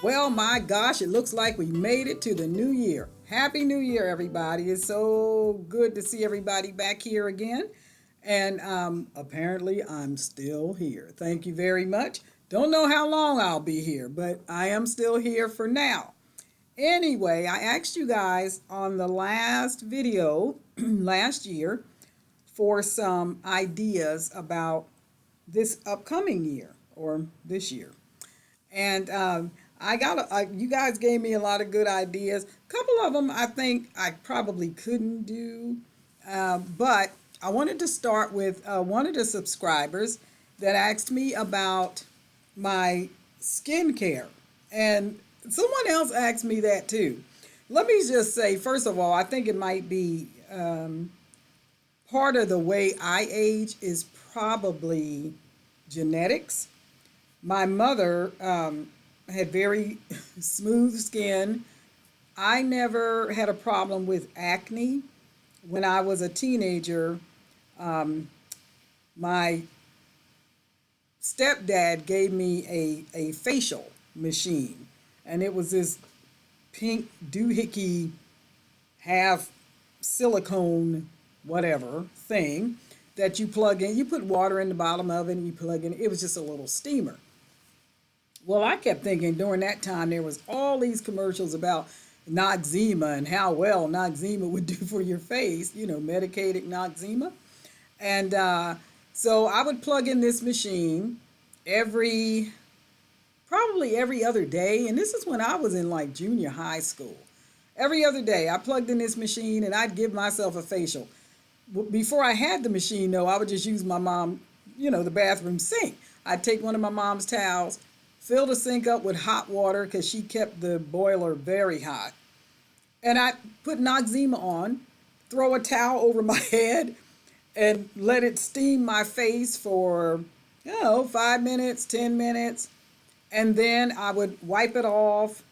Well, my gosh, it looks like we made it to the new year. Happy New Year, everybody. It's so good to see everybody back here again. And apparently, I'm still here. Thank you very much. Don't know how long I'll be here, but I am still here for now. Anyway, I asked you guys on the last video last year for some ideas about this upcoming year or this year. And you guys gave me a lot of good ideas. A couple of them I think I probably couldn't do. But I wanted to start with one of the subscribers that asked me about my skincare. And someone else asked me that too. Let me just say, first of all, I think it might be part of the way I age is probably genetics. My mother had very smooth skin. I never had a problem with acne. When I was a teenager, um, my stepdad gave me a facial machine, and it was this pink doohickey half silicone whatever thing that you plug in. You put water in the bottom of it and you plug in. It was just a little steamer. Well, I kept thinking during that time there was all these commercials about Noxzema and how well Noxzema would do for your face, medicated Noxzema. And so I would plug in this machine every, probably every other day. And this is when I was in like junior high school. Every other day I plugged in this machine and I'd give myself a facial. Before I had the machine, though, I would just use my mom, the bathroom sink. I'd take one of my mom's towels, fill the sink up with hot water because she kept the boiler very hot. And I put Noxzema on, throw a towel over my head, and let it steam my face for, 5 minutes, 10 minutes. And then I would wipe it off,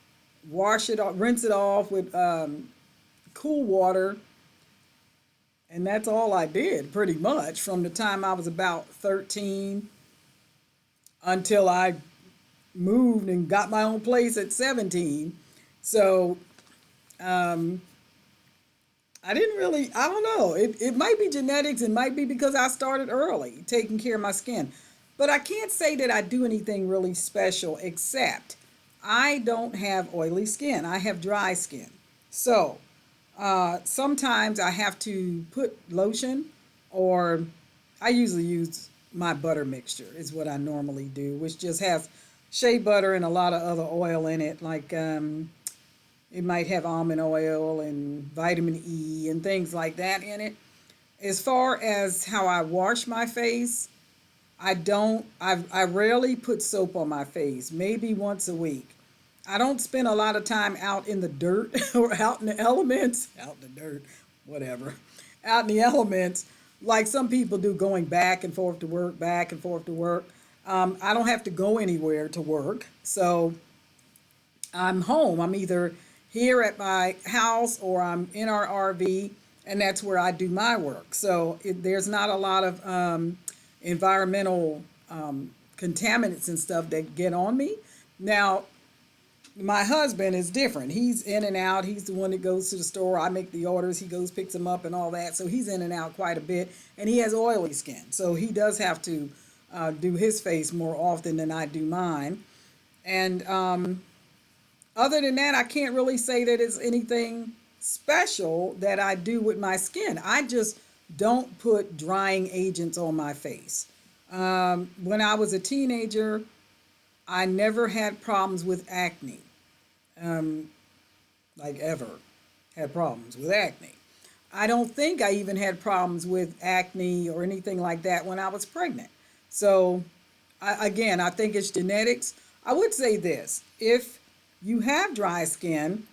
wash it off, rinse it off with cool water. And that's all I did pretty much from the time I was about 13 until I moved and got my own place at 17. So um, I didn't really, I don't know. It might be genetics. It might be because I started early taking care of my skin. But I can't say that I do anything really special except I don't have oily skin. I have dry skin. So sometimes I have to put lotion, or I usually use my butter mixture is what I normally do, which just has shea butter and a lot of other oil in it. Like it might have almond oil and vitamin E and things like that in it. As far as how I wash my face, I rarely put soap on my face, maybe once a week. I don't spend a lot of time out in the dirt or out in the elements, out in the dirt, whatever, out in the elements, like some people do, going back and forth to work, back and forth to work. I don't have to go anywhere to work. So I'm home. I'm either here at my house or I'm in our RV, and that's where I do my work. So there's not a lot of environmental contaminants and stuff that get on me. Now, my husband is different. He's in and out. He's the one that goes to the store. I make the orders. He goes, picks them up and all that. So he's in and out quite a bit. And he has oily skin. So he does have to do his face more often than I do mine. And other than that, I can't really say that it's anything special that I do with my skin. I just don't put drying agents on my face. When I was a teenager, I never had problems with acne, um, like ever had problems with acne. I don't think I even had problems with acne or anything like that when I was pregnant. So, again, I think it's genetics. I would say this: if you have dry skin,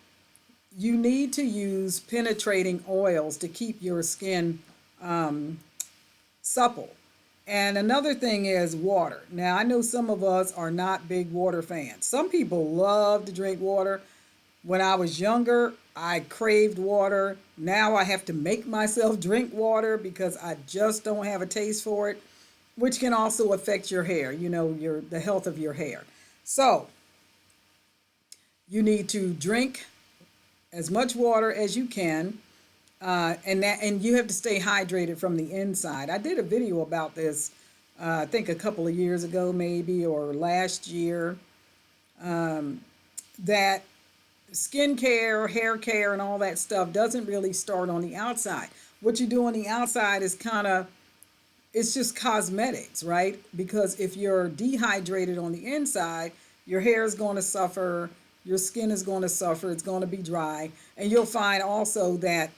you need to use penetrating oils to keep your skin um, supple. And another thing is water. Now, I know some of us are not big water fans. Some people love to drink water. When I was younger, I craved water. Now I have to make myself drink water because I just don't have a taste for it, which can also affect your hair, the health of your hair. So, You need to drink as much water as you can, and you have to stay hydrated from the inside. I did a video about this, I think a couple of years ago, maybe, or last year, that skincare, hair care, and all that stuff doesn't really start on the outside. What you do on the outside is kind of, it's just cosmetics, right? Because if you're dehydrated on the inside, your hair is going to suffer, your skin is going to suffer, it's going to be dry. And you'll find also that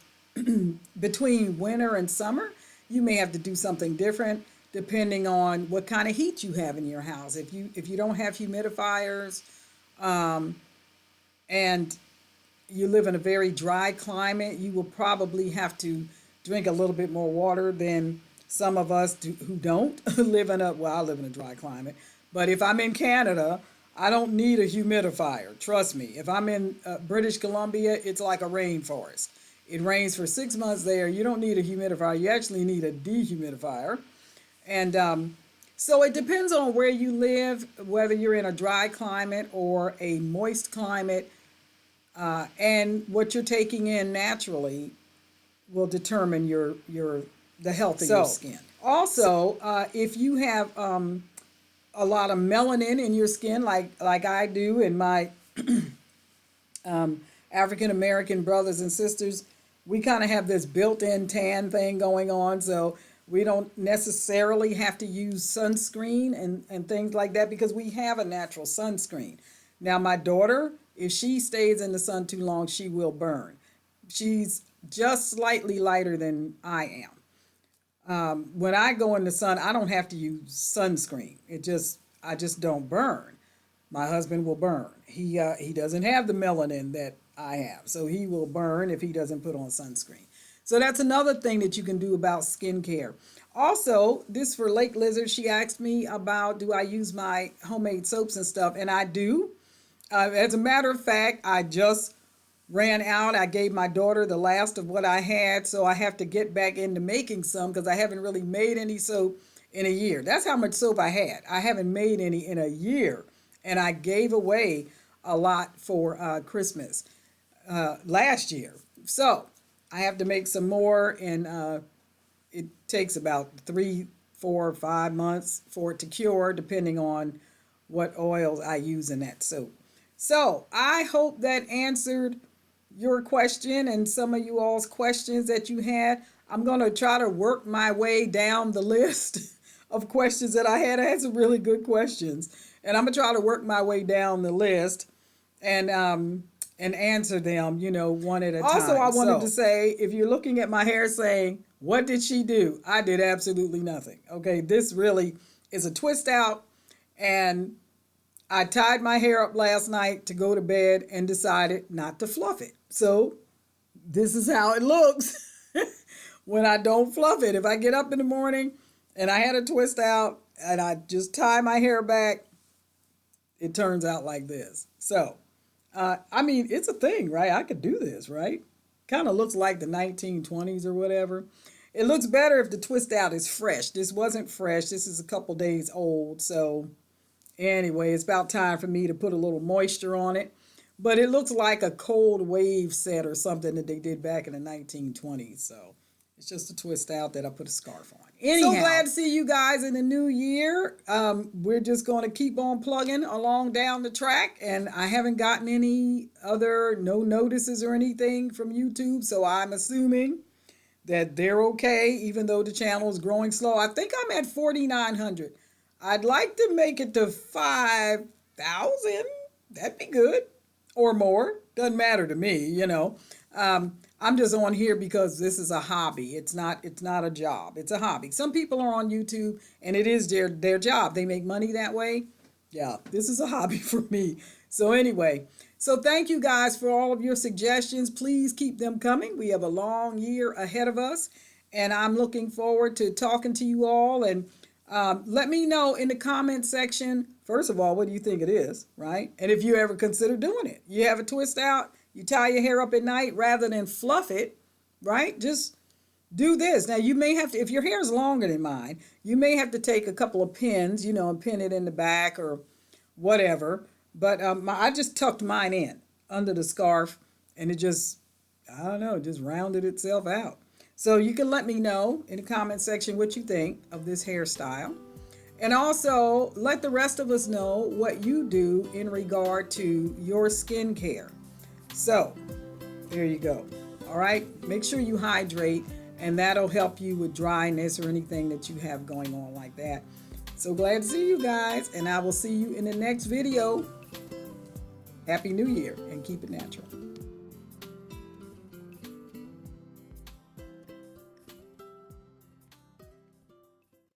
between winter and summer, you may have to do something different depending on what kind of heat you have in your house. If you don't have humidifiers, and you live in a very dry climate, you will probably have to drink a little bit more water than some of us who don't live in a, well, I live in a dry climate. But if I'm in Canada, I don't need a humidifier. Trust me. If I'm in British Columbia, it's like a rainforest. It rains for 6 months there. You don't need a humidifier. You actually need a dehumidifier. And so it depends on where you live, whether you're in a dry climate or a moist climate, and what you're taking in naturally will determine the health of your skin. Also, if you have a lot of melanin in your skin, like I do, and my African American brothers and sisters, we kind of have this built-in tan thing going on, so we don't necessarily have to use sunscreen and things like that because we have a natural sunscreen. Now, my daughter, if she stays in the sun too long, she will burn. She's just slightly lighter than I am. When I go in the sun, I don't have to use sunscreen. I just don't burn. My husband will burn. He doesn't have the melanin that I have, so he will burn if he doesn't put on sunscreen. So that's another thing that you can do about skincare. Also, this for Lake Lizard, she asked me about, do I use my homemade soaps and stuff, and I do. As a matter of fact, I just ran out. I gave my daughter the last of what I had, so I have to get back into making some because I haven't really made any soap in a year. That's how much soap I had. I haven't made any in a year, and I gave away a lot for Christmas last year. So I have to make some more, and it takes about 3, 4, 5 months for it to cure, depending on what oils I use in that soap. So I hope that answered your question and some of you all's questions that you had. I'm going to try to work my way down the list of questions that I had. I had some really good questions, and I'm going to try to work my way down the list and answer them, one at a time. Also, I wanted to say, if you're looking at my hair saying, what did she do? I did absolutely nothing. Okay, this really is a twist out, and I tied my hair up last night to go to bed and decided not to fluff it. So this is how it looks when I don't fluff it. If I get up in the morning and I had a twist out and I just tie my hair back, it turns out like this. So, I mean, it's a thing, right? I could do this, right? Kind of looks like the 1920s or whatever. It looks better if the twist out is fresh. This wasn't fresh. This is a couple days old. So anyway, it's about time for me to put a little moisture on it. But it looks like a cold wave set or something that they did back in the 1920s. So it's just a twist out that I put a scarf on. Anyhow, so glad to see you guys in the new year. We're just going to keep on plugging along down the track. And I haven't gotten any other no notices or anything from YouTube. So I'm assuming that they're okay, even though the channel is growing slow. I think I'm at 4,900. I'd like to make it to 5,000. That'd be good. Or more. Doesn't matter to me, I'm just on here because this is a hobby. It's not a job. It's a hobby. Some people are on YouTube and it is their job. They make money that way. Yeah, this is a hobby for me. So anyway, so thank you guys for all of your suggestions. Please keep them coming. We have a long year ahead of us, and I'm looking forward to talking to you all. And let me know in the comment section, first of all, what do you think it is, right? And if you ever consider doing it. You have a twist out, you tie your hair up at night rather than fluff it, right? Just do this. Now, you may have to, if your hair is longer than mine, you may have to take a couple of pins, and pin it in the back or whatever. But I just tucked mine in. under the scarf, and it just, I don't know, just rounded itself out. So you can let me know in the comment section what you think of this hairstyle. And also let the rest of us know what you do in regard to your skincare. So there you go. All right. Make sure you hydrate, and that'll help you with dryness or anything that you have going on like that. So glad to see you guys, and I will see you in the next video. Happy New Year, and keep it natural.